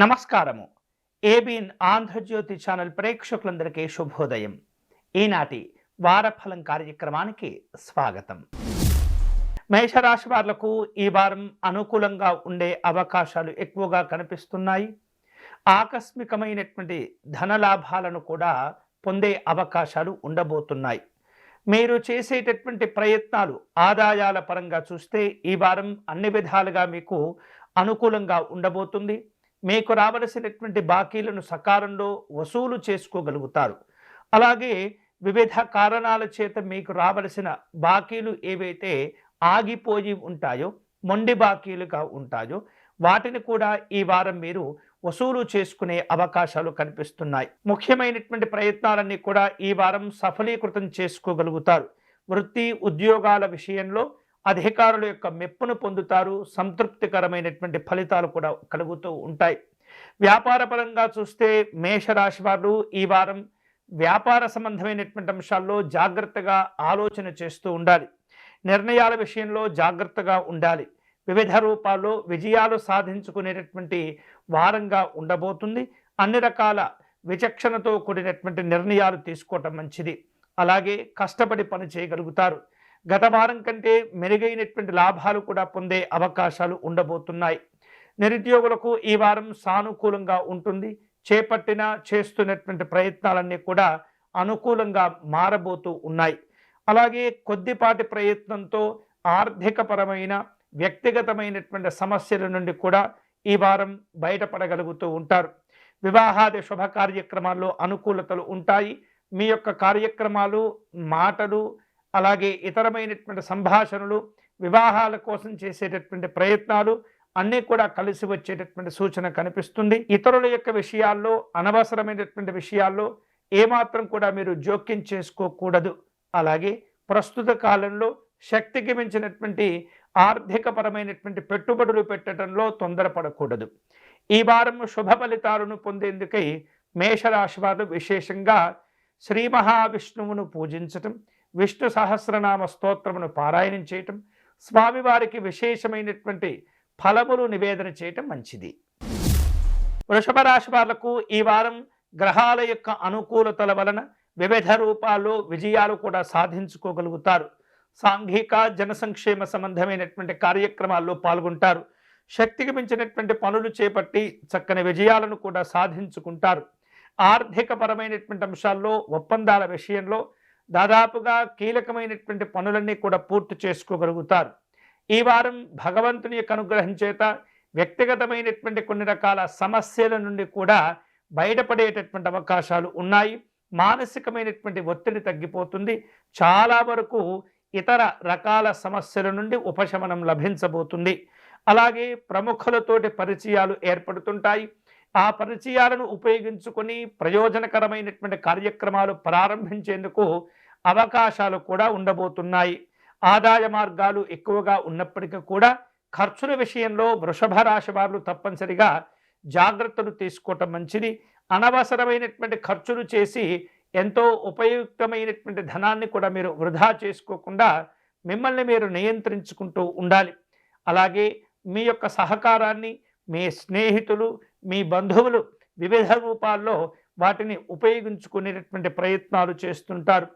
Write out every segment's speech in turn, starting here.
నమస్కారము. ABN Andhra Jyothi channel ప్రేక్షకులందరికీ శుభోదయం. ఈనాటి వారఫలం కార్యక్రమానికి స్వాగతం. మేషరాశి వాళ్లకు ఈ వారం అనుకూలంగా ఉండే అవకాశాలు ఎక్కువగా కనిపిస్తున్నాయి. ఆకస్మికమైనటువంటి ధనలాభాలను కూడా పొందే అవకాశాలు ఉండబోతున్నాయి. మీరు చేసేటటువంటి ప్రయత్నాలు ఆదాయాల పరంగా చూస్తే ఈ వారం అన్ని విధాలుగా మీకు అనుకూలంగా ఉండబోతుంది. మీకు రావలసినటువంటి బాకీలను సకాలంలో వసూలు చేసుకోగలుగుతారు. అలాగే వివిధ కారణాల చేత మీకు రావలసిన బాకీలు ఏవైతే ఆగిపోయి ఉంటాయో, మొండి బాకీలుగా ఉంటాయో, వాటిని కూడా ఈ వారం మీరు వసూలు చేసుకునే అవకాశాలు కనిపిస్తున్నాయి. ముఖ్యమైనటువంటి ప్రయత్నాలన్నీ కూడా ఈ వారం సఫలీకృతం చేసుకోగలుగుతారు. వృత్తి ఉద్యోగాల విషయంలో అధికారుల యొక్క మెప్పును పొందుతారు. సంతృప్తికరమైనటువంటి ఫలితాలు కూడా కలుగుతూ ఉంటాయి. వ్యాపార పరంగా చూస్తే మేషరాశి వారు ఈ వారం వ్యాపార సంబంధమైనటువంటి అంశాల్లో జాగ్రత్తగా ఆలోచన చేస్తూ ఉండాలి. నిర్ణయాల విషయంలో జాగ్రత్తగా ఉండాలి. వివిధ రూపాల్లో విజయాలు సాధించుకునేటటువంటి వారంగా ఉండబోతుంది. అన్ని రకాల విచక్షణతో కూడినటువంటి నిర్ణయాలు తీసుకోవటం మంచిది. అలాగే కష్టపడి పని చేయగలుగుతారు. గత వారం కంటే మెరుగైనటువంటి లాభాలు కూడా పొందే అవకాశాలు ఉండబోతున్నాయి. నిరుద్యోగులకు ఈ వారం సానుకూలంగా ఉంటుంది. చేస్తున్నటువంటి ప్రయత్నాలన్నీ కూడా అనుకూలంగా మారబోతూ ఉన్నాయి. అలాగే కొద్దిపాటి ప్రయత్నంతో ఆర్థికపరమైన వ్యక్తిగతమైనటువంటి సమస్యల నుండి కూడా ఈ వారం బయటపడగలుగుతూ ఉంటారు. వివాహాది శుభ కార్యక్రమాల్లో అనుకూలతలు ఉంటాయి. మీ యొక్క కార్యక్రమాలు, మాటలు, అలాగే ఇతరమైనటువంటి సంభాషణలు, వివాహాల కోసం చేసేటటువంటి ప్రయత్నాలు అన్నీ కూడా కలిసి వచ్చేటటువంటి సూచన కనిపిస్తుంది. ఇతరుల యొక్క విషయాల్లో, అనవసరమైనటువంటి విషయాల్లో ఏమాత్రం కూడా మీరు జోక్యం చేసుకోకూడదు. అలాగే ప్రస్తుత కాలంలో శక్తికి మించినటువంటి ఆర్థికపరమైనటువంటి పెట్టుబడులు పెట్టడంలో తొందరపడకూడదు. ఈ వారం శుభ ఫలితాలను పొందేందుకై మేషరాశి వారు విశేషంగా శ్రీ మహావిష్ణువును పూజించటం, విష్ణు సహస్రనామ స్తోత్రమును పారాయణం చేయటం, స్వామివారికి విశేషమైనటువంటి ఫలములు నివేదన చేయటం మంచిది. వృషభ రాశి వాళ్లకు ఈ వారం గ్రహాల యొక్క అనుకూలతల వలన వివిధ రూపాల్లో విజయాలు కూడా సాధించుకోగలుగుతారు. సాంఘిక జన సంక్షేమ సంబంధమైనటువంటి కార్యక్రమాల్లో పాల్గొంటారు. శక్తికి మించినటువంటి పనులు చేపట్టి చక్కని విజయాలను కూడా సాధించుకుంటారు. ఆర్థిక పరమైనటువంటి అంశాల్లో, ఒప్పందాల విషయంలో దాదాపుగా కీలకమైనటువంటి పనులన్నీ కూడా పూర్తి చేసుకోగలుగుతారు. ఈ వారం భగవంతుని యొక్క అనుగ్రహం చేత వ్యక్తిగతమైనటువంటి కొన్ని రకాల సమస్యల నుండి కూడా బయటపడేటటువంటి అవకాశాలు ఉన్నాయి. మానసికమైనటువంటి ఒత్తిడి తగ్గిపోతుంది. చాలా వరకు ఇతర రకాల సమస్యల నుండి ఉపశమనం లభించబోతుంది. అలాగే ప్రముఖులతోటి పరిచయాలు ఏర్పడుతుంటాయి. ఆ పరిచయాలను ఉపయోగించుకొని ప్రయోజనకరమైనటువంటి కార్యక్రమాలు ప్రారంభించేందుకు అవకాశాలు కూడా ఉండబోతున్నాయి. ఆదాయ మార్గాలు ఎక్కువగా ఉన్నప్పటికీ కూడా ఖర్చుల విషయంలో వృషభ రాశి వారు తప్పనిసరిగా జాగ్రత్తలు తీసుకోవటం మంచిది. అనవసరమైనటువంటి ఖర్చులు చేసి ఎంతో ఉపయుక్తమైనటువంటి ధనాన్ని కూడా మీరు వృధా చేసుకోకుండా మిమ్మల్ని మీరు నియంత్రించుకుంటూ ఉండాలి. అలాగే మీ యొక్క సహకారాన్ని మీ స్నేహితులు, మీ బంధువులు వివిధ రూపాల్లో వాటిని ఉపయోగించుకునేటటువంటి ప్రయత్నాలు చేస్తుంటారు.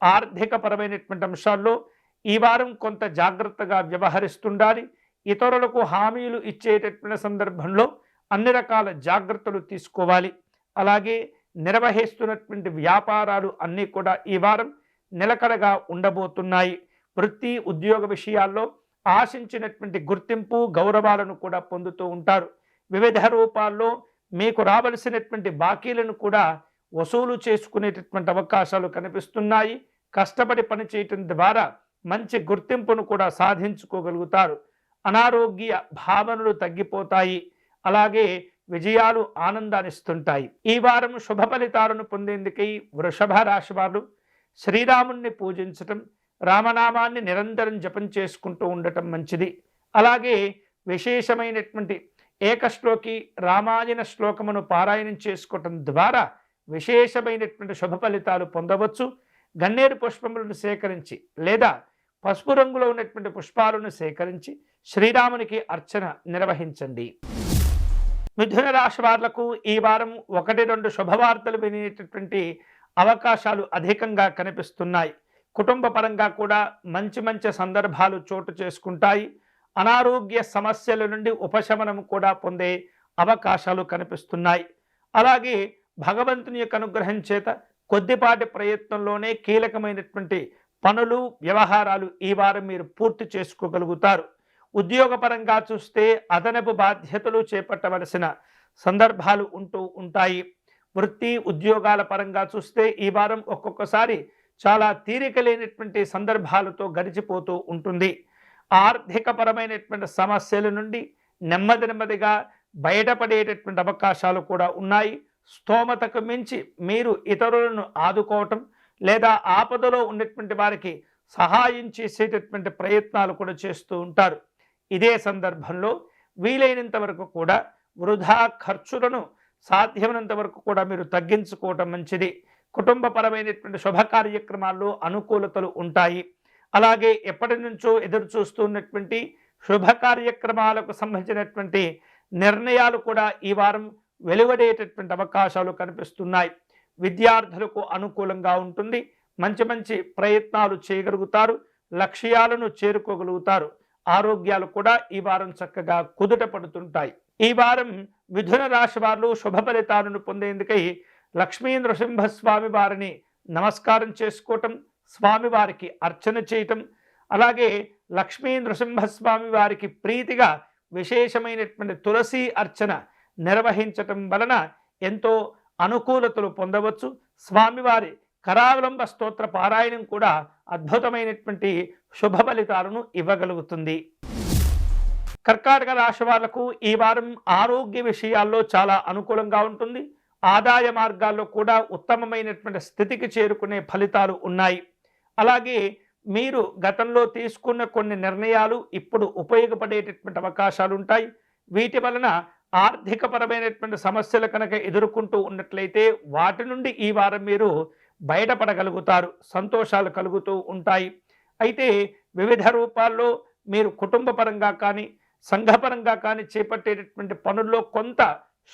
ఆర్థిక పరమైనటువంటి అంశాల్లో ఈ వారం కొంత జాగ్రత్తగా వ్యవహరిస్తుండాలి. ఇతరులకు హామీలు ఇచ్చేటటువంటి సందర్భంలో అన్ని రకాల జాగ్రత్తలు తీసుకోవాలి. అలాగే నిర్వహిస్తున్నటువంటి వ్యాపారాలు అన్నీ కూడా ఈ వారం నిలకడగా ఉండబోతున్నాయి. వృత్తి ఉద్యోగ విషయాల్లో ఆశించినటువంటి గుర్తింపు, గౌరవాలను కూడా పొందుతూ ఉంటారు. వివిధ రూపాల్లో మీకు రావలసినటువంటి బాకీలను కూడా వసూలు చేసుకునేటటువంటి అవకాశాలు కనిపిస్తున్నాయి. కష్టపడి పనిచేయటం ద్వారా మంచి గుర్తింపును కూడా సాధించుకోగలుగుతారు. అనారోగ్య భావనలు తగ్గిపోతాయి. అలాగే విజయాలు ఆనందాన్నిస్తుంటాయి. ఈ వారం శుభ ఫలితాలను పొందేందుకై వృషభ రాశి వారు శ్రీరాముణ్ణి పూజించటం, రామనామాన్ని నిరంతరం జపం చేసుకుంటూ ఉండటం మంచిది. అలాగే విశేషమైనటువంటి ఏకశ్లోకి రామాయణ శ్లోకమును పారాయణం చేసుకోవటం ద్వారా విశేషమైనటువంటి శుభ ఫలితాలు పొందవచ్చు. గన్నేరు పుష్పములను సేకరించి లేదా పసుపు రంగులో ఉన్నటువంటి పుష్పాలను సేకరించి శ్రీరామునికి అర్చన నిర్వహించండి. మిథున రాశి వాళ్లకు ఈ వారం 1-2 శుభవార్తలు వినేటటువంటి అవకాశాలు అధికంగా కనిపిస్తున్నాయి. కుటుంబ పరంగా కూడా మంచి మంచి సందర్భాలు చోటు చేసుకుంటాయి. అనారోగ్య సమస్యల నుండి ఉపశమనం కూడా పొందే అవకాశాలు కనిపిస్తున్నాయి. అలాగే భగవంతుని యొక్క అనుగ్రహం చేత కొద్దిపాటి ప్రయత్నంలోనే కీలకమైనటువంటి పనులు వ్యవహారాలు ఈ వారం మీరు పూర్తి చేసుకోగలుగుతారు. ఉద్యోగపరంగా చూస్తే అదనపు బాధ్యతలు చేపట్టవలసిన సందర్భాలు ఉంటూ ఉంటాయి. వృత్తి ఉద్యోగాల పరంగా చూస్తే ఈ వారం ఒక్కొక్కసారి చాలా తీరిక లేనటువంటి సందర్భాలతో గడిచిపోతూ ఉంటుంది. ఆర్థికపరమైనటువంటి సమస్యల నుండి నెమ్మదిగా బయటపడేటటువంటి అవకాశాలు కూడా ఉన్నాయి. స్తోమతకు మించి మీరు ఇతరులను ఆదుకోవటం లేదా ఆపదలో ఉన్నటువంటి వారికి సహాయం చేసేటటువంటి ప్రయత్నాలు కూడా చేస్తూ ఉంటారు. ఇదే సందర్భంలో వీలైనంత వరకు కూడా వృధా ఖర్చులను సాధ్యమైనంత వరకు కూడా మీరు తగ్గించుకోవటం మంచిది. కుటుంబపరమైనటువంటి శుభ కార్యక్రమాల్లో అనుకూలతలు ఉంటాయి. అలాగే ఎప్పటి నుంచో ఎదురు చూస్తున్నటువంటి శుభ కార్యక్రమాలకు సంబంధించినటువంటి నిర్ణయాలు కూడా ఈ వారం వెలువడేటటువంటి అవకాశాలు కనిపిస్తున్నాయి. విద్యార్థులకు అనుకూలంగా ఉంటుంది. మంచి మంచి ప్రయత్నాలు చేయగలుగుతారు. లక్ష్యాలను చేరుకోగలుగుతారు. ఆరోగ్యాలు కూడా ఈ వారం చక్కగా కుదుట పడుతుంటాయి. ఈ వారం మిథున రాశి వారు శుభ ఫలితాలను పొందేందుకై లక్ష్మీ నృసింహస్వామి వారిని నమస్కారం చేసుకోవటం, స్వామివారికి అర్చన చేయటం, అలాగే లక్ష్మీ నృసింహస్వామి వారికి ప్రీతిగా విశేషమైనటువంటి తులసి అర్చన నిర్వహించటం వలన ఎంతో అనుకూలతలు పొందవచ్చు. స్వామివారి కరావలంబ స్తోత్ర పారాయణం కూడా అద్భుతమైనటువంటి శుభ ఫలితాలను ఇవ్వగలుగుతుంది. కర్కాటక రాశి వాళ్లకు ఈ వారం ఆరోగ్య విషయాల్లో చాలా అనుకూలంగా ఉంటుంది. ఆదాయ మార్గాల్లో కూడా ఉత్తమమైనటువంటి స్థితికి చేరుకునే ఫలితాలు ఉన్నాయి. అలాగే మీరు గతంలో తీసుకున్న కొన్ని నిర్ణయాలు ఇప్పుడు ఉపయోగపడేటటువంటి అవకాశాలు ఉంటాయి. వీటి వలన ఆర్థికపరమైనటువంటి సమస్యలు కనుక ఎదుర్కొంటూ ఉన్నట్లయితే వాటి నుండి ఈ వారం మీరు బయటపడగలుగుతారు. సంతోషాలు కలుగుతూ ఉంటాయి. అయితే వివిధ రూపాల్లో మీరు కుటుంబ పరంగా కానీ సంఘపరంగా కానీ చేపట్టేటటువంటి పనుల్లో కొంత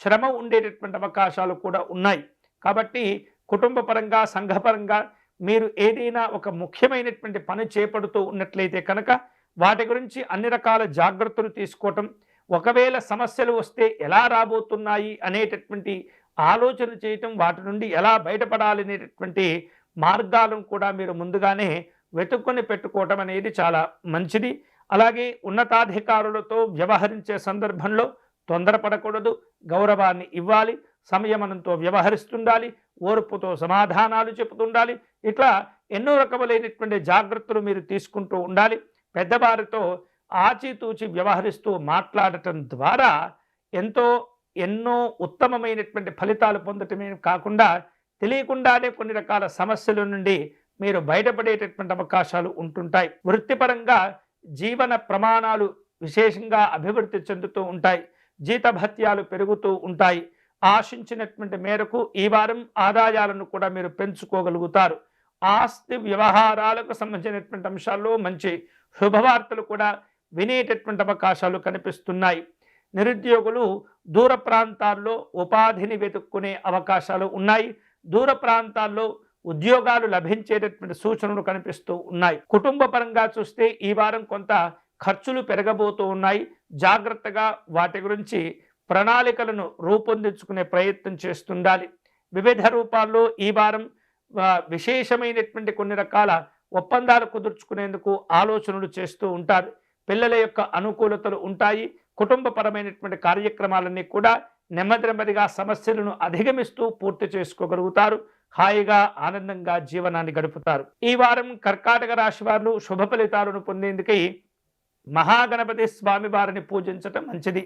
శ్రమ ఉండేటటువంటి అవకాశాలు కూడా ఉన్నాయి. కాబట్టి కుటుంబ పరంగా సంఘపరంగా మీరు ఏదైనా ఒక ముఖ్యమైనటువంటి పని చేపడుతూ ఉన్నట్లయితే కనుక వాటి గురించి అన్ని రకాల జాగ్రత్తలు తీసుకోవటం, ఒకవేళ సమస్యలు వస్తే ఎలా రాబోతున్నాయి అనేటటువంటి ఆలోచన చేయటం, వాటి నుండి ఎలా బయటపడాలి అనేటటువంటి మార్గాలను కూడా మీరు ముందుగానే వెతుక్కొని పెట్టుకోవటం అనేది చాలా మంచిది. అలాగే ఉన్నతాధికారులతో వ్యవహరించే సందర్భంలో తొందరపడకూడదు. గౌరవాన్ని ఇవ్వాలి. సంయమనంతో వ్యవహరిస్తుండాలి. ఓర్పుతో సమాధానాలు చెబుతుండాలి. ఇట్లా ఎన్నో రకములైనటువంటి జాగ్రత్తలు మీరు తీసుకుంటూ ఉండాలి. పెద్దవారితో ఆచితూచి వ్యవహరిస్తూ మాట్లాడటం ద్వారా ఎన్నో ఉత్తమమైనటువంటి ఫలితాలు పొందటమే కాకుండా తెలియకుండానే కొన్ని రకాల సమస్యల నుండి మీరు బయటపడేటటువంటి అవకాశాలు ఉంటుంటాయి. వృత్తిపరంగా జీవన ప్రమాణాలు విశేషంగా అభివృద్ధి చెందుతూ ఉంటాయి. జీతభత్యాలు పెరుగుతూ ఉంటాయి. ఆశించినటువంటి మేరకు ఈ వారం ఆదాయాలను కూడా మీరు పెంచుకోగలుగుతారు. ఆస్తి వ్యవహారాలకు సంబంధించినటువంటి అంశాల్లో మంచి శుభవార్తలు కూడా వినేటటువంటి అవకాశాలు కనిపిస్తున్నాయి. నిరుద్యోగులు దూర ప్రాంతాల్లో ఉపాధిని వెతుక్కునే అవకాశాలు ఉన్నాయి. దూర ప్రాంతాల్లో ఉద్యోగాలు లభించేటటువంటి సూచనలు కనిపిస్తూ ఉన్నాయి. కుటుంబ పరంగా చూస్తే ఈ వారం కొంత ఖర్చులు పెరగబోతూ ఉన్నాయి. జాగ్రత్తగా వాటి గురించి ప్రణాళికలను రూపొందించుకునే ప్రయత్నం చేస్తుండాలి. వివిధ రూపాల్లో ఈ వారం విశేషమైనటువంటి కొన్ని రకాల ఒప్పందాలు కుదుర్చుకునేందుకు ఆలోచనలు చేస్తూ ఉంటారు. పిల్లల యొక్క అనుకూలతలు ఉంటాయి. కుటుంబపరమైనటువంటి కార్యక్రమాలన్నీ కూడా నెమ్మదిగా సమస్యలను అధిగమిస్తూ పూర్తి చేసుకోగలుగుతారు. హాయిగా ఆనందంగా జీవనాన్ని గడుపుతారు. ఈ వారం కర్కాటక రాశి వారు శుభ ఫలితాలను పొందేందుకై మహాగణపతి స్వామి వారిని పూజించటం మంచిది.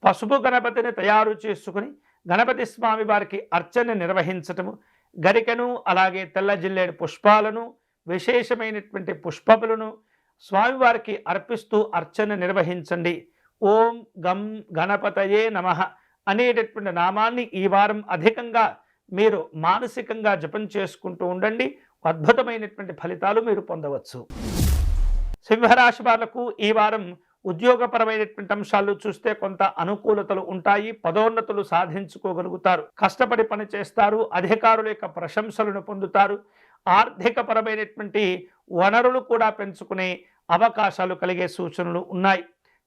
పసుపు గణపతిని తయారు చేసుకుని గణపతి స్వామి వారికి అర్చన నిర్వహించటము, గరికను అలాగే తెల్ల జిల్లేడు పుష్పాలను విశేషమైనటువంటి పుష్పములను స్వామివారికి అర్పిస్తూ అర్చన నిర్వహించండి. ఓం గం గణపతయే నమః అనేటటువంటి నామాన్ని ఈ వారం అధికంగా మీరు మానసికంగా జపం చేసుకుంటూ ఉండండి. అద్భుతమైనటువంటి ఫలితాలు మీరు పొందవచ్చు. సింహరాశి వాళ్లకు ఈ వారం ఉద్యోగపరమైనటువంటి అంశాలు చూస్తే కొంత అనుకూలతలు ఉంటాయి, పదోన్నతులు సాధించుకోగలుగుతారు, కష్టపడి పని చేస్తారు, అధికారుల యొక్క ప్రశంసలను పొందుతారు, ఆర్థికపరమైనటువంటి వనరులు కూడా పెంచుకునే అవకాశాలు కలిగే సూచనలు ఉన్నాయి.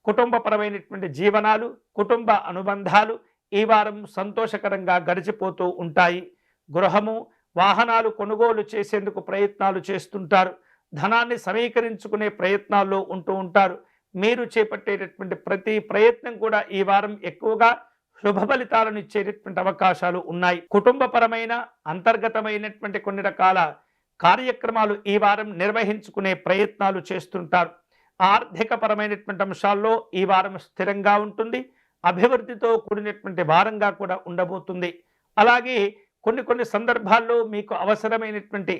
కుటుంబపరమైనటువంటి జీవనాలు, కుటుంబ అనుబంధాలు ఈ వారం సంతోషకరంగా గడిచిపోతూ ఉంటాయి. గృహము, వాహనాలు కొనుగోలు చేసేందుకు ప్రయత్నాలు చేస్తుంటారు, ధనాన్ని సమీకరించుకునే ప్రయత్నాల్లో ఉంటూ ఉంటారు. మీరు చేపట్టేటటువంటి ప్రతి ప్రయత్నం కూడా ఈ వారం ఎక్కువగా శుభ ఫలితాలను ఇచ్చేటటువంటి అవకాశాలు ఉన్నాయి. కుటుంబపరమైన అంతర్గతమైనటువంటి కొన్ని రకాల కార్యక్రమాలు ఈ వారం నిర్వహించుకునే ప్రయత్నాలు చేస్తుంటారు. ఆర్థికపరమైనటువంటి అంశాల్లో ఈ వారం స్థిరంగా ఉంటుంది, అభివృద్ధితో కూడినటువంటి వారంగా కూడా ఉండబోతుంది. అలాగే కొన్ని సందర్భాల్లో మీకు అవసరమైనటువంటి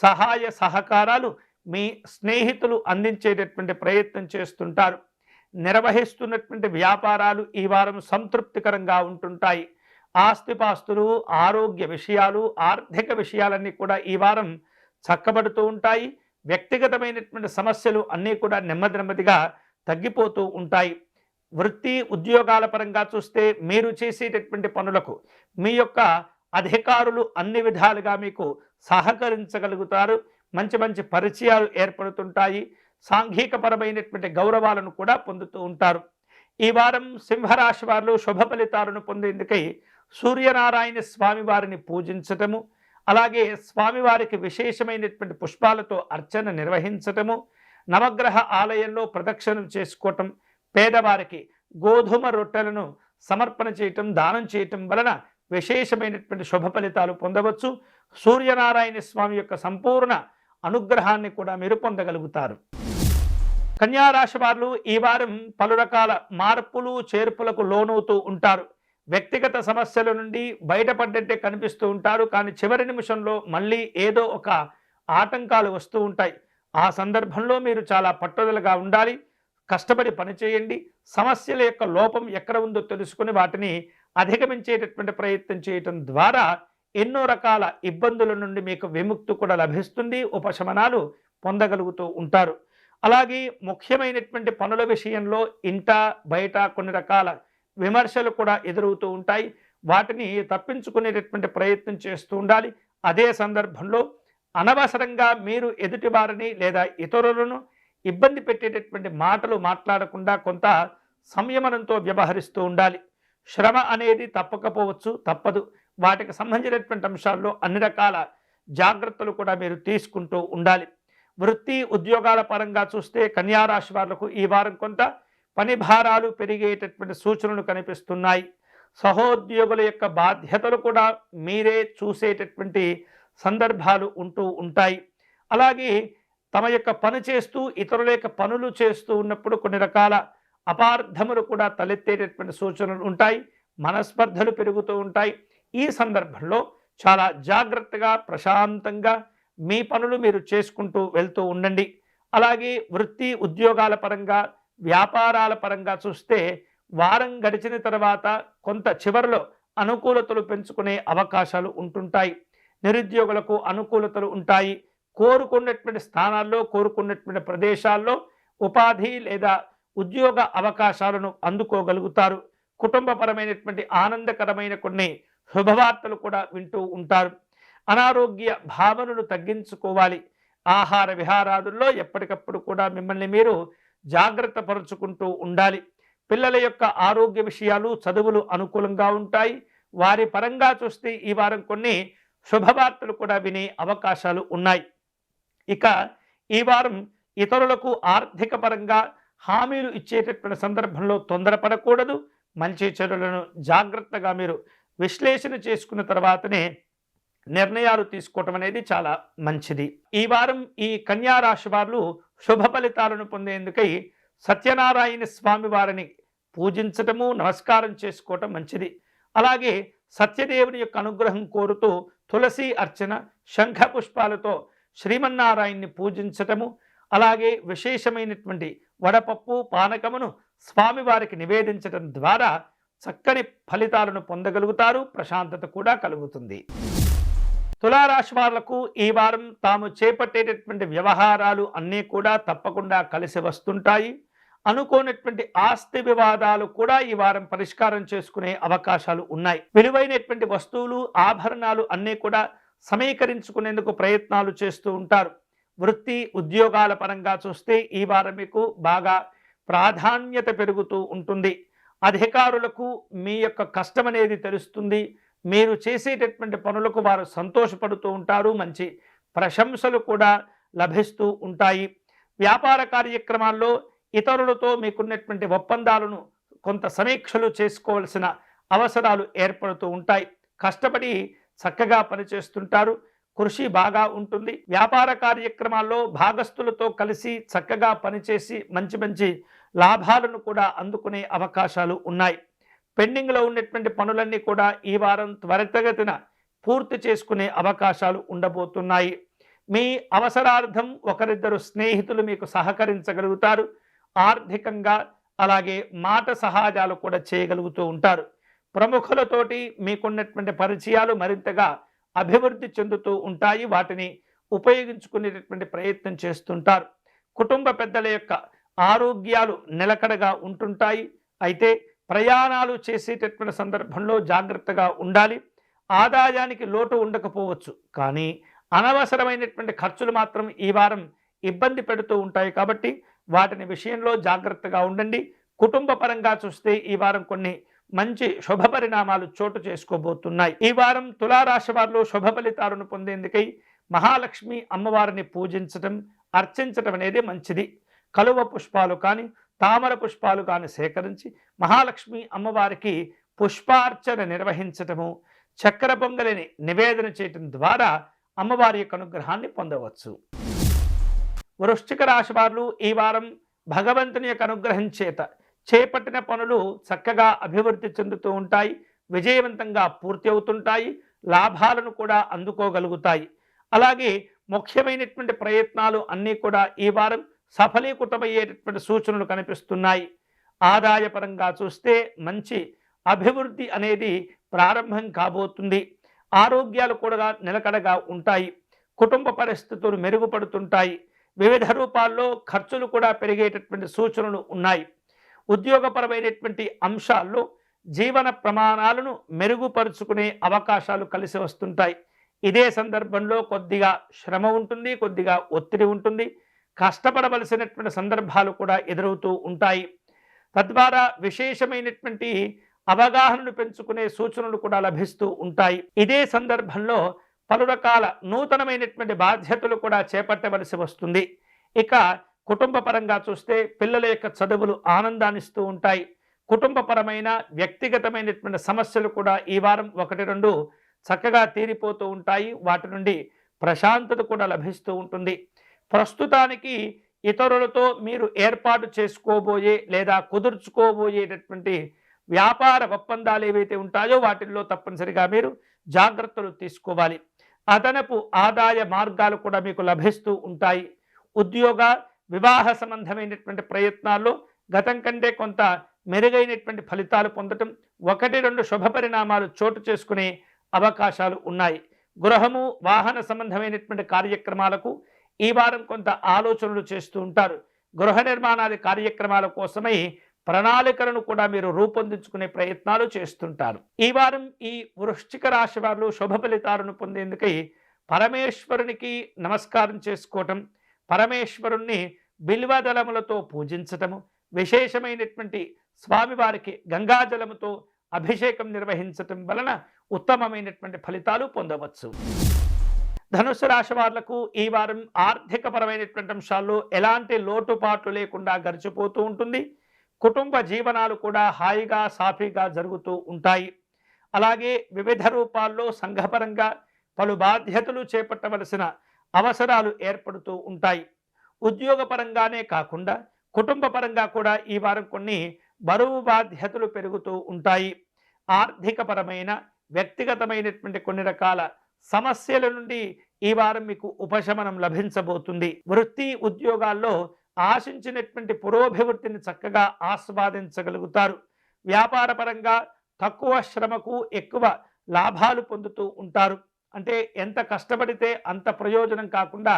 సహాయ సహకారాలు మీ స్నేహితులు అందించేటటువంటి ప్రయత్నం చేస్తుంటారు. నిర్వహిస్తున్నటువంటి వ్యాపారాలు ఈ వారం సంతృప్తికరంగా ఉంటుంటాయి. ఆస్తిపాస్తులు, ఆరోగ్య విషయాలు, ఆర్థిక విషయాలన్నీ కూడా ఈ వారం చక్కబడుతూ ఉంటాయి. వ్యక్తిగతమైనటువంటి సమస్యలు అన్నీ కూడా నెమ్మదిగా తగ్గిపోతూ ఉంటాయి. వృత్తి ఉద్యోగాల పరంగా చూస్తే మీరు చేసేటటువంటి పనులకు మీ యొక్క అధికారులు అన్ని విధాలుగా మీకు సహకరించగలుగుతారు. మంచి పరిచయాలు ఏర్పడుతుంటాయి. సాంఘికపరమైనటువంటి గౌరవాలను కూడా పొందుతూ ఉంటారు. ఈ వారం సింహరాశి వారు శుభ ఫలితాలను పొందేందుకై సూర్యనారాయణ స్వామి వారిని పూజించటము, అలాగే స్వామివారికి విశేషమైనటువంటి పుష్పాలతో అర్చన నిర్వహించటము, నవగ్రహ ఆలయంలో ప్రదక్షిణం చేసుకోవటం, పేదవారికి గోధుమ రొట్టెలను సమర్పణ చేయటం, దానం చేయటం వలన విశేషమైనటువంటి శుభ ఫలితాలు పొందవచ్చు. సూర్యనారాయణ స్వామి యొక్క సంపూర్ణ అనుగ్రహాన్ని కూడా మీరు పొందగలుగుతారు. కన్యారాశి వారు ఈ వారం పలు రకాల మార్పులు చేర్పులకు లోనవుతూ ఉంటారు. వ్యక్తిగత సమస్యల నుండి బయటపడ్డట్టే కనిపిస్తూ ఉంటారు, కానీ చివరి నిమిషంలో మళ్ళీ ఏదో ఒక ఆటంకాలు వస్తూ ఉంటాయి. ఆ సందర్భంలో మీరు చాలా పట్టుదలగా ఉండాలి, కష్టపడి పనిచేయండి. సమస్యల యొక్క లోపం ఎక్కడ ఉందో తెలుసుకుని వాటిని అధిగమించేటటువంటి ప్రయత్నం చేయటం ద్వారా ఎన్నో రకాల ఇబ్బందుల నుండి మీకు విముక్తి కూడా లభిస్తుంది, ఉపశమనాలు పొందగలుగుతూ ఉంటారు. అలాగే ముఖ్యమైనటువంటి పనుల విషయంలో ఇంట బయట కొన్ని రకాల విమర్శలు కూడా ఎదురవుతూ ఉంటాయి. వాటిని తప్పించుకునేటటువంటి ప్రయత్నం చేస్తూ ఉండాలి. అదే సందర్భంలో అనవసరంగా మీరు ఎదుటి వారిని లేదా ఇతరులను ఇబ్బంది పెట్టేటటువంటి మాటలు మాట్లాడకుండా కొంత సంయమనంతో వ్యవహరిస్తూ ఉండాలి. శ్రమ అనేది తప్పకపోవచ్చు, తప్పదు. వాటికి సంబంధించినటువంటి అంశాల్లో అన్ని రకాల జాగ్రత్తలు కూడా మీరు తీసుకుంటూ ఉండాలి. వృత్తి ఉద్యోగాల పరంగా చూస్తే కన్యారాశి వాళ్లకు ఈ వారం కొంత పని భారాలు పెరిగేటటువంటి సూచనలు కనిపిస్తున్నాయి. సహోద్యోగుల యొక్క బాధ్యతలు కూడా మీరే చూసేటటువంటి సందర్భాలు ఉంటూ ఉంటాయి. అలాగే తమ యొక్క పని చేస్తూ ఇతరుల యొక్క పనులు చేస్తూ ఉన్నప్పుడు కొన్ని రకాల అపార్థములు కూడా తలెత్తేటటువంటి సూచనలు ఉంటాయి. మనస్పర్ధలు పెరుగుతూ ఉంటాయి. ఈ సందర్భంలో చాలా జాగ్రత్తగా ప్రశాంతంగా మీ పనులు మీరు చేసుకుంటూ వెళ్తూ ఉండండి. అలాగే వృత్తి ఉద్యోగాల పరంగా వ్యాపారాల పరంగా చూస్తే వారం గడిచిన తర్వాత కొంత చివరిలో అనుకూలతలు పెంచుకునే అవకాశాలు ఉంటుంటాయి. నిరుద్యోగులకు అనుకూలతలు ఉంటాయి. కోరుకున్నటువంటి స్థానాల్లో కోరుకున్నటువంటి ప్రదేశాల్లో ఉపాధి లేదా ఉద్యోగ అవకాశాలను అందుకోగలుగుతారు. కుటుంబపరమైనటువంటి ఆనందకరమైన కొన్ని శుభవార్తలు కూడా వింటూ ఉంటారు. అనారోగ్య భావనలు తగ్గించుకోవాలి. ఆహార విహారాదుల్లో ఎప్పటికప్పుడు కూడా మిమ్మల్ని మీరు జాగ్రత్త పరుచుకుంటూ ఉండాలి. పిల్లల యొక్క ఆరోగ్య విషయాలు చదువులు అనుకూలంగా ఉంటాయి. వారి పరంగా చూస్తే ఈ వారం కొన్ని శుభవార్తలు కూడా వినే అవకాశాలు ఉన్నాయి. ఇక ఈ వారం ఇతరులకు ఆర్థిక పరంగా హామీలు ఇచ్చేటటువంటి సందర్భంలో తొందరపడకూడదు. మంచి చెడులను జాగ్రత్తగా మీరు విశ్లేషణ చేసుకున్న తర్వాతనే నిర్ణయాలు తీసుకోవటం అనేది చాలా మంచిది. ఈ వారం ఈ కన్యారాశి వారు శుభ ఫలితాలను పొందేందుకై సత్యనారాయణ స్వామి వారిని పూజించటము, నమస్కారం చేసుకోవటం మంచిది. అలాగే సత్యదేవుని యొక్క అనుగ్రహం కోరుతూ తులసి అర్చన, శంఖ పుష్పాలతో శ్రీమన్నారాయణ్ణి పూజించటము, అలాగే విశేషమైనటువంటి వడపప్పు పానకమును స్వామివారికి నివేదించడం ద్వారా చక్కని ఫలితాలను పొందగలుగుతారు. ప్రశాంతత కూడా కలుగుతుంది. తులారాశి వాళ్లకు ఈ వారం తాము చేపట్టేటటువంటి వ్యవహారాలు అన్నీ కూడా తప్పకుండా కలిసి వస్తుంటాయి. అనుకోనటువంటి ఆస్తి వివాదాలు కూడా ఈ వారం పరిష్కారం చేసుకునే అవకాశాలు ఉన్నాయి. విలువైనటువంటి వస్తువులు, ఆభరణాలు అన్నీ కూడా సమీకరించుకునేందుకు ప్రయత్నాలు చేస్తూ ఉంటారు. వృత్తి ఉద్యోగాల పరంగా చూస్తే ఈ వారం మీకు బాగా ప్రాధాన్యత పెరుగుతూ ఉంటుంది. అధికారులకు మీ యొక్క కష్టం అనేది తెలుస్తుంది. మీరు చేసేటటువంటి పనులకు వారు సంతోషపడుతూ ఉంటారు. మంచి ప్రశంసలు కూడా లభిస్తూ ఉంటాయి. వ్యాపార కార్యక్రమాల్లో ఇతరులతో మీకున్నటువంటి ఒప్పందాలను కొంత సమీక్షలు చేసుకోవాల్సిన అవసరాలు ఏర్పడుతూ ఉంటాయి. కష్టపడి చక్కగా పనిచేస్తుంటారు. కృషి బాగా ఉంటుంది. వ్యాపార కార్యక్రమాల్లో భాగస్తులతో కలిసి చక్కగా పనిచేసి మంచి మంచి లాభాలను కూడా అందుకునే అవకాశాలు ఉన్నాయి. పెండింగ్లో ఉన్నటువంటి పనులన్నీ కూడా ఈ వారం త్వరితగతిన పూర్తి చేసుకునే అవకాశాలు ఉండబోతున్నాయి. మీ అవసరార్థం ఒకరిద్దరు స్నేహితులు మీకు సహకరించగలుగుతారు. ఆర్థికంగా అలాగే మాట సహాయాలు కూడా చేయగలుగుతూ ఉంటారు. ప్రముఖులతోటి మీకున్నటువంటి పరిచయాలు మరింతగా అభివృద్ధి చెందుతూ ఉంటాయి. వాటిని ఉపయోగించుకునేటటువంటి ప్రయత్నం చేస్తుంటారు. కుటుంబ పెద్దల యొక్క ఆరోగ్యాలు నిలకడగా ఉంటుంటాయి. అయితే ప్రయాణాలు చేసేటటువంటి సందర్భంలో జాగ్రత్తగా ఉండాలి. ఆదాయానికి లోటు ఉండకపోవచ్చు, కానీ అనవసరమైనటువంటి ఖర్చులు మాత్రం ఈ వారం ఇబ్బంది పెడుతూ ఉంటాయి. కాబట్టి వాటిని విషయంలో జాగ్రత్తగా ఉండండి. కుటుంబ పరంగా చూస్తే ఈ వారం కొన్ని మంచి శుభ పరిణామాలు చోటు చేసుకోబోతున్నాయి. ఈ వారం తులారాశి వారిలో శుభ ఫలితాలను పొందేందుకై మహాలక్ష్మి అమ్మవారిని పూజించడం, అర్చించడం అనేది మంచిది. కలువ పుష్పాలు కానీ తామర పుష్పాలు కానీ సేకరించి మహాలక్ష్మి అమ్మవారికి పుష్పార్చన నిర్వహించటము, చక్కెర పొంగలిని నివేదన చేయటం ద్వారా అమ్మవారి యొక్క అనుగ్రహాన్ని పొందవచ్చు. వృశ్చిక రాశి వారు ఈ వారం భగవంతుని యొక్క అనుగ్రహం చేత చేపట్టిన పనులు చక్కగా అభివృద్ధి చెందుతూ ఉంటాయి. విజయవంతంగా పూర్తి అవుతుంటాయి. లాభాలను కూడా అందుకోగలుగుతాయి. అలాగే ముఖ్యమైనటువంటి ప్రయత్నాలు అన్నీ కూడా ఈ వారం సఫలీకృతమయ్యేటటువంటి సూచనలు కనిపిస్తున్నాయి. ఆదాయపరంగా చూస్తే మంచి అభివృద్ధి అనేది ప్రారంభం కాబోతుంది. ఆరోగ్యాలు కూడా నిలకడగా ఉంటాయి. కుటుంబ పరిస్థితులు మెరుగుపడుతుంటాయి. వివిధ రూపాల్లో ఖర్చులు కూడా పెరిగేటటువంటి సూచనలు ఉన్నాయి. ఉద్యోగపరమైనటువంటి అంశాల్లో జీవన ప్రమాణాలను మెరుగుపరుచుకునే అవకాశాలు కలిసి వస్తుంటాయి. ఇదే సందర్భంలో కొద్దిగా శ్రమ ఉంటుంది, కొద్దిగా ఒత్తిడి ఉంటుంది. కష్టపడవలసినటువంటి సందర్భాలు కూడా ఎదురవుతూ ఉంటాయి. తద్వారా విశేషమైనటువంటి అవగాహనను పెంచుకునే సూచనలు కూడా లభిస్తూ ఉంటాయి. ఇదే సందర్భంలో పలు రకాల నూతనమైనటువంటి బాధ్యతలు కూడా చేపట్టవలసి వస్తుంది. ఇక కుటుంబ పరంగా చూస్తే పిల్లల యొక్క చదువులు ఆనందాన్నిస్తూ ఉంటాయి. కుటుంబపరమైన వ్యక్తిగతమైనటువంటి సమస్యలు కూడా ఈ వారం 1-2 చక్కగా తీరిపోతూ ఉంటాయి. వాటి నుండి ప్రశాంతత కూడా లభిస్తూ ఉంటుంది. ప్రస్తుతానికి ఇతరులతో మీరు ఏర్పాటు చేసుకోబోయే లేదా కుదుర్చుకోబోయేటటువంటి వ్యాపార ఒప్పందాలు ఏవైతే ఉంటాయో వాటిల్లో తప్పనిసరిగా మీరు జాగ్రత్తలు తీసుకోవాలి. అదనపు ఆదాయ మార్గాలు కూడా మీకు లభిస్తూ ఉంటాయి. ఉద్యోగ వివాహ సంబంధమైనటువంటి ప్రయత్నాల్లో గతం కంటే కొంత మెరుగైనటువంటి ఫలితాలు పొందటం, 1-2 శుభ పరిణామాలు చోటు చేసుకునే అవకాశాలు ఉన్నాయి. గృహము వాహన సంబంధమైనటువంటి కార్యక్రమాలకు ఈ వారం కొంత ఆలోచనలు చేస్తూ ఉంటారు. గృహ నిర్మాణాది కార్యక్రమాల కోసమై ప్రణాళికలను కూడా మీరు రూపొందించుకునే ప్రయత్నాలు చేస్తుంటారు. ఈ వారం ఈ వృశ్చిక రాశి వారు శుభ ఫలితాలను పొందేందుకై పరమేశ్వరునికి నమస్కారం చేసుకోవటం, పరమేశ్వరుణ్ణి బిల్వదళములతో పూజించటము, విశేషమైనటువంటి స్వామివారికి గంగాజలముతో అభిషేకం నిర్వహించటం వలన ఉత్తమమైనటువంటి ఫలితాలు పొందవచ్చు. ధనుస్సు రాశి వాళ్లకు ఈ వారం ఆర్థిక పరమైనటువంటి అంశాల్లో ఎలాంటి లోటుపాట్లు లేకుండా గడిచిపోతూ ఉంటుంది. కుటుంబ జీవనాలు కూడా హాయిగా సాఫీగా జరుగుతూ ఉంటాయి. అలాగే వివిధ రూపాల్లో సంఘపరంగా పలు బాధ్యతలు చేపట్టవలసిన అవసరాలు ఏర్పడుతూ ఉంటాయి. ఉద్యోగపరంగానే కాకుండా కుటుంబ పరంగా కూడా ఈ వారం కొన్ని బరువు బాధ్యతలు పెరుగుతూ ఉంటాయి. ఆర్థికపరమైన వ్యక్తిగతమైనటువంటి కొన్ని రకాల సమస్యల నుండి ఈ వారం మీకు ఉపశమనం లభించబోతుంది. వృత్తి ఉద్యోగాల్లో ఆశించినటువంటి పురోభివృద్ధిని చక్కగా ఆస్వాదించగలుగుతారు. వ్యాపార పరంగా తక్కువ శ్రమకు ఎక్కువ లాభాలు పొందుతూ ఉంటారు. అంటే ఎంత కష్టపడితే అంత ప్రయోజనం కాకుండా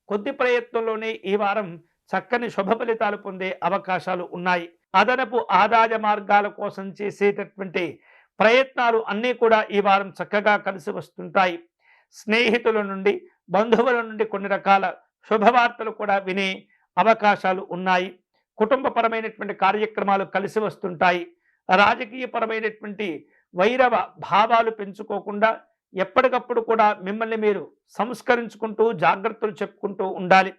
కొద్ది ప్రయత్నంలోనే ఈ వారం చక్కని శుభ ఫలితాలు పొందే అవకాశాలు ఉన్నాయి. అదనపు ఆదాయ మార్గాల కోసం చేసేటటువంటి ప్రయత్నాలు అన్నీ కూడా ఈ వారం చక్కగా కలిసి వస్తుంటాయి. స్నేహితుల నుండి, బంధువుల నుండి కొన్ని రకాల శుభవార్తలు కూడా వినే అవకాశాలు ఉన్నాయి. కుటుంబపరమైనటువంటి కార్యక్రమాలు కలిసి వస్తుంటాయి. రాజకీయపరమైనటువంటి వైరవ భావాలు పెంచుకోకుండా ఎప్పటికప్పుడు కూడా మిమ్మల్ని మీరు సంస్కరించుకుంటూ జాగ్రత్తలు చెప్పుకుంటూ ఉండాలి.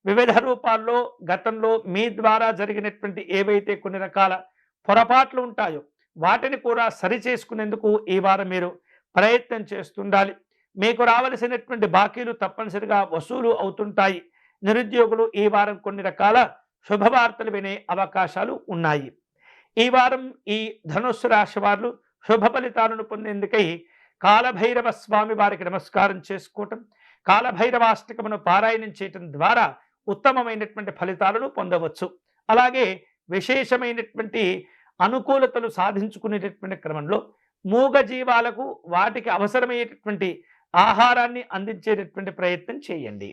వివిధ రూపాల్లో గతంలో మీ ద్వారా జరిగినటువంటి ఏవైతే కొన్ని రకాల పొరపాట్లు ఉంటాయో వాటిని కూడా సరిచేసుకునేందుకు ఈ వారం మీరు ప్రయత్నం చేస్తుండాలి. మీకు రావలసినటువంటి బాకీలు తప్పనిసరిగా వసూలు అవుతుంటాయి. నిరుద్యోగులు ఈ వారం కొన్ని రకాల శుభవార్తలు వినే అవకాశాలు ఉన్నాయి. ఈ వారం ఈ ధనుస్సు రాశి వారు శుభ ఫలితాలను పొందేందుకై కాలభైరవ స్వామి వారికి నమస్కారం చేసుకోవటం, కాలభైరవాష్టకమును పారాయణం చేయటం ద్వారా ఉత్తమమైనటువంటి ఫలితాలను పొందవచ్చు. అలాగే విశేషమైనటువంటి అనుకూలతలు సాధించుకునేటటువంటి క్రమంలో మూగజీవాలకు వాటికి అవసరమయ్యేటటువంటి ఆహారాన్ని అందించేటటువంటి ప్రయత్నం చేయండి.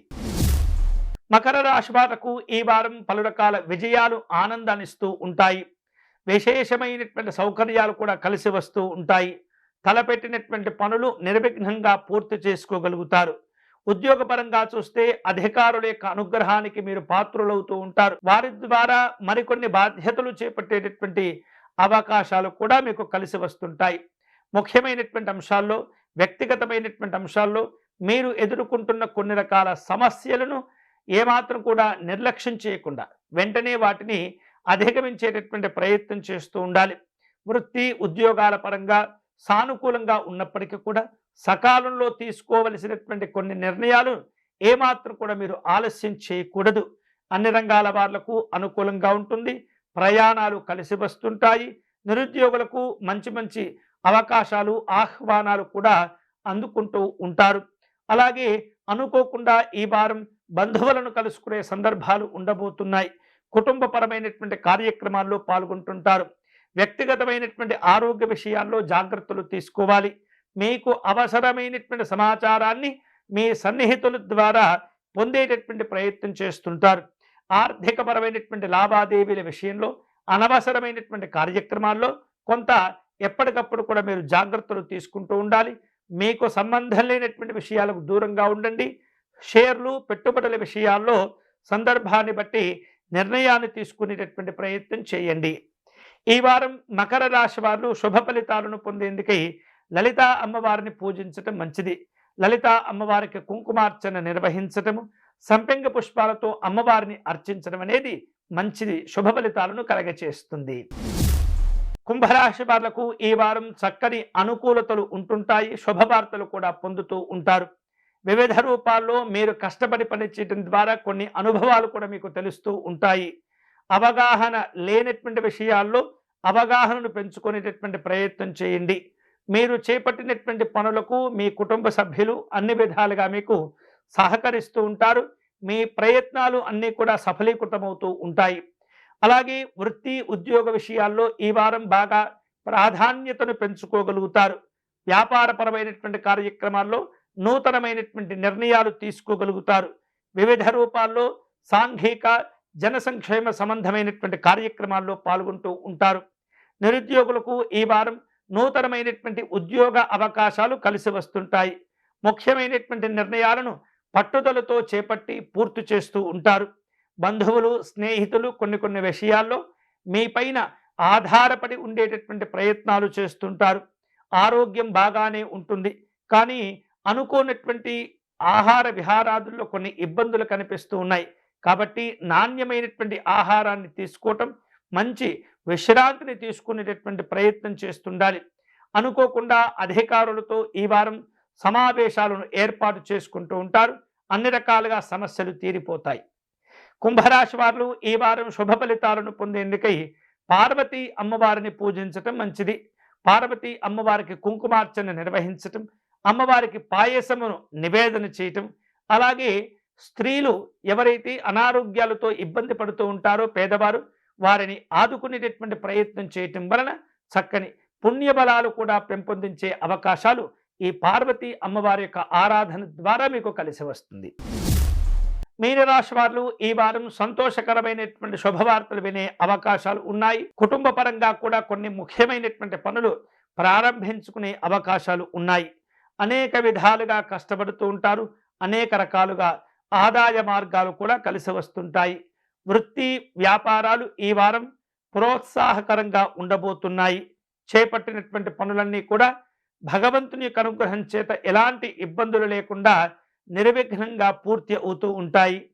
మకర రాశి వారికి ఈ వారం పలు రకాల విజయాలు ఆనందాన్ని ఇస్తూ ఉంటాయి. విశేషమైనటువంటి సౌకర్యాలు కూడా కలిసి వస్తూ ఉంటాయి. తలపెట్టినటువంటి పనులు నిర్విఘ్నంగా పూర్తి చేసుకోగలుగుతారు. ఉద్యోగపరంగా చూస్తే అధికారుల యొక్క అనుగ్రహానికి మీరు పాత్రులవుతూ ఉంటారు. వారి ద్వారా మరికొన్ని బాధ్యతలు చేపట్టేటటువంటి అవకాశాలు కూడా మీకు కలిసి వస్తుంటాయి. ముఖ్యమైనటువంటి అంశాల్లో, వ్యక్తిగతమైనటువంటి అంశాల్లో మీరు ఎదుర్కొంటున్న కొన్ని రకాల సమస్యలను ఏమాత్రం కూడా నిర్లక్ష్యం చేయకుండా వెంటనే వాటిని అధిగమించేటటువంటి ప్రయత్నం చేస్తూ ఉండాలి. వృత్తి ఉద్యోగాల పరంగా సానుకూలంగా ఉన్నప్పటికీ కూడా సకాలంలో తీసుకోవలసినటువంటి కొన్ని నిర్ణయాలు ఏమాత్రం కూడా మీరు ఆలస్యం చేయకూడదు. అన్ని రంగాల వాళ్లకు అనుకూలంగా ఉంటుంది. ప్రయాణాలు కలిసి వస్తుంటాయి. నిరుద్యోగులకు మంచి మంచి అవకాశాలు, ఆహ్వానాలు కూడా అందుకుంటూ ఉంటారు. అలాగే అనుకోకుండా ఈ వారం బంధువులను కలుసుకునే సందర్భాలు ఉండబోతున్నాయి. కుటుంబపరమైనటువంటి కార్యక్రమాల్లో పాల్గొంటుంటారు. వ్యక్తిగతమైనటువంటి ఆరోగ్య విషయాల్లో జాగ్రత్తలు తీసుకోవాలి. మీకు అవసరమైనటువంటి సమాచారాన్ని మీ సన్నిహితుల ద్వారా పొందేటటువంటి ప్రయత్నం చేస్తుంటారు. ఆర్థికపరమైనటువంటి లావాదేవీల విషయంలో, అనవసరమైనటువంటి కార్యక్రమాల్లో కొంత ఎప్పటికప్పుడు కూడా మీరు జాగ్రత్తలు తీసుకుంటూ ఉండాలి. మీకు సంబంధం లేనటువంటి విషయాలకు దూరంగా ఉండండి. షేర్లు, పెట్టుబడుల విషయాల్లో సందర్భాన్ని బట్టి నిర్ణయాన్ని తీసుకునేటటువంటి ప్రయత్నం చేయండి. ఈ వారం మకర రాశి వారు శుభ ఫలితాలను పొందేందుకై లలితా అమ్మవారిని పూజించటం మంచిది. లలితా అమ్మవారికి కుంకుమార్చన నిర్వహించటము, సంపెంగ పుష్పాలతో అమ్మవారిని అర్చించడం అనేది మంచిది, శుభ ఫలితాలను కలగచేస్తుంది. కుంభరాశి వాళ్లకు ఈ వారం చక్కని అనుకూలతలు ఉంటుంటాయి. శుభవార్తలు కూడా పొందుతూ ఉంటారు. వివిధ రూపాల్లో మీరు కష్టపడి పనిచేయడం ద్వారా కొన్ని అనుభవాలు కూడా మీకు తెలుస్తూ ఉంటాయి. అవగాహన లేనటువంటి విషయాల్లో అవగాహనను పెంచుకునేటటువంటి ప్రయత్నం చేయండి. మీరు చేపట్టినటువంటి పనులకు మీ కుటుంబ సభ్యులు అన్ని విధాలుగా మీకు సహకరిస్తూ ఉంటారు. మీ ప్రయత్నాలు అన్నీ కూడా సఫలీకృతమవుతూ ఉంటాయి. అలాగే వృత్తి ఉద్యోగ విషయాల్లో ఈ వారం బాగా ప్రాధాన్యతను పెంచుకోగలుగుతారు. వ్యాపారపరమైనటువంటి కార్యక్రమాల్లో నూతనమైనటువంటి నిర్ణయాలు తీసుకోగలుగుతారు. వివిధ రూపాల్లో సాంఘిక జన సంక్షేమ సంబంధమైనటువంటి కార్యక్రమాల్లో పాల్గొంటూ ఉంటారు. నిరుద్యోగులకు ఈ వారం నూతనమైనటువంటి ఉద్యోగ అవకాశాలు కలిసి వస్తుంటాయి. ముఖ్యమైనటువంటి నిర్ణయాలను పట్టుదలతో చేపట్టి పూర్తి చేస్తూ ఉంటారు. బంధువులు, స్నేహితులు కొన్ని విషయాల్లో మీ పైన ఆధారపడి ఉండేటటువంటి ప్రయత్నాలు చేస్తుంటారు. ఆరోగ్యం బాగానే ఉంటుంది, కానీ అనుకోనటువంటి ఆహార విహారాదుల్లో కొన్ని ఇబ్బందులు కనిపిస్తూ ఉన్నాయి. కాబట్టి నాణ్యమైనటువంటి ఆహారాన్ని తీసుకోవటం, మంచి విశ్రాంతిని తీసుకునేటటువంటి ప్రయత్నం చేస్తుండాలి. అనుకోకుండా అధికారులతో ఈ వారం సమావేశాలను ఏర్పాటు చేసుకుంటూ ఉంటారు. అన్ని రకాలుగా సమస్యలు తీరిపోతాయి. కుంభరాశి వారు ఈ వారం శుభ ఫలితాలను పొందేందుకై పార్వతీ అమ్మవారిని పూజించటం మంచిది. పార్వతీ అమ్మవారికి కుంకుమార్చన నిర్వహించటం, అమ్మవారికి పాయసమును నివేదన చేయటం, అలాగే స్త్రీలు ఎవరైతే అనారోగ్యాలతో ఇబ్బంది పడుతూ ఉంటారో పేదవారు, వారిని ఆదుకునేటటువంటి ప్రయత్నం చేయటం వలన చక్కని పుణ్యబలాలు కూడా పెంపొందించే అవకాశాలు ఈ పార్వతీ అమ్మవారి యొక్క ఆరాధన ద్వారా మీకు కలిసి వస్తుంది. మీనరాశి వారు ఈ వారం సంతోషకరమైనటువంటి శుభవార్తలు వినే అవకాశాలు ఉన్నాయి. కుటుంబ పరంగా కూడా కొన్ని ముఖ్యమైనటువంటి పనులు ప్రారంభించుకునే అవకాశాలు ఉన్నాయి. అనేక విధాలుగా కష్టపడుతూ ఉంటారు. అనేక రకాలుగా ఆదాయ మార్గాలు కూడా కలిసి వస్తుంటాయి. వృత్తి వ్యాపారాలు ఈ వారం ప్రోత్సాహకరంగా ఉండబోతున్నాయి. చేపట్టినటువంటి పనులన్నీ కూడా భగవంతుని యొక్క అనుగ్రహం చేత ఎలాంటి ఇబ్బందులు లేకుండా నిర్విఘ్నంగా పూర్తి అవుతూ ఉంటాయి.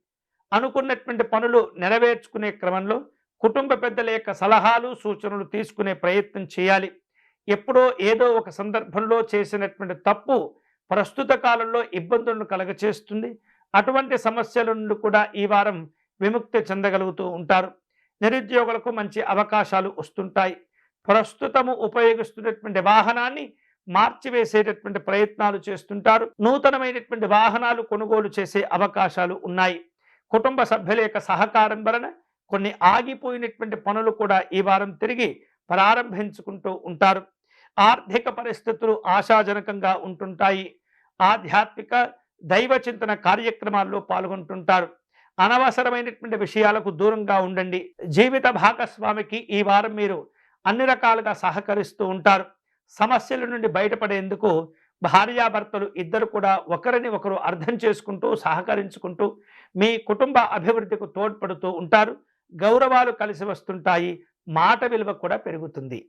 అనుకున్నటువంటి పనులు నెరవేర్చుకునే క్రమంలో కుటుంబ పెద్దల యొక్క సలహాలు సూచనలు తీసుకునే ప్రయత్నం చేయాలి. ఎప్పుడో ఏదో ఒక సందర్భంలో చేసినటువంటి తప్పు ప్రస్తుత కాలంలో ఇబ్బందులను కలగచేస్తుంది. అటువంటి సమస్యల నుండి కూడా ఈ వారం విముక్తి చెందగలుగుతూ ఉంటారు. నిరుద్యోగులకు మంచి అవకాశాలు వస్తుంటాయి. ప్రస్తుతము ఉపయోగిస్తున్నటువంటి వాహనాన్ని మార్చివేసేటటువంటి ప్రయత్నాలు చేస్తుంటారు. నూతనమైనటువంటి వాహనాలు కొనుగోలు చేసే అవకాశాలు ఉన్నాయి. కుటుంబ సభ్యుల యొక్క సహకారం వలన కొన్ని ఆగిపోయినటువంటి పనులు కూడా ఈ వారం తిరిగి ప్రారంభించుకుంటూ ఉంటారు. ఆర్థిక పరిస్థితులు ఆశాజనకంగా ఉంటుంటాయి. ఆధ్యాత్మిక దైవ చింతన కార్యక్రమాల్లో పాల్గొంటుంటారు. అనవసరమైనటువంటి విషయాలకు దూరంగా ఉండండి. జీవిత భాగస్వామికి ఈ వారం మీరు అన్ని రకాలుగా సహకరిస్తూ ఉంటారు. సమస్యల నుండి బయటపడేందుకు భార్యాభర్తలు ఇద్దరు కూడా ఒకరిని ఒకరు అర్థం చేసుకుంటూ సహకరించుకుంటూ మీ కుటుంబ అభివృద్ధికి తోడ్పడుతూ ఉంటారు. గౌరవాలు కలిసి వస్తుంటాయి. మాట విలువ కూడా పెరుగుతుంది.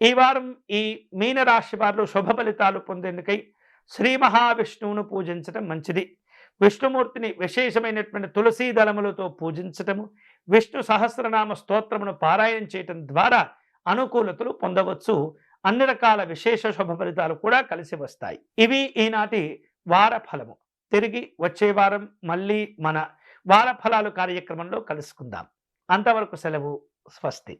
ఈ వారం ఈ మీనరాశి వారు శుభ ఫలితాలు పొందేందుకై శ్రీ మహావిష్ణువును పూజించడం మంచిది. విష్ణుమూర్తిని విశేషమైనటువంటి తులసీ దళములతో పూజించటము, విష్ణు సహస్రనామ స్తోత్రమును పారాయణం చేయటం ద్వారా అనుకూలతలు పొందవచ్చు. అన్ని రకాల విశేష శుభ ఫలితాలు కూడా కలిసి వస్తాయి. ఇవి ఈనాటి వార ఫలము. తిరిగి వచ్చే వారం మళ్ళీ మన వార ఫలాలు కార్యక్రమంలో కలుసుకుందాం. అంతవరకు సెలవు. స్వస్తి.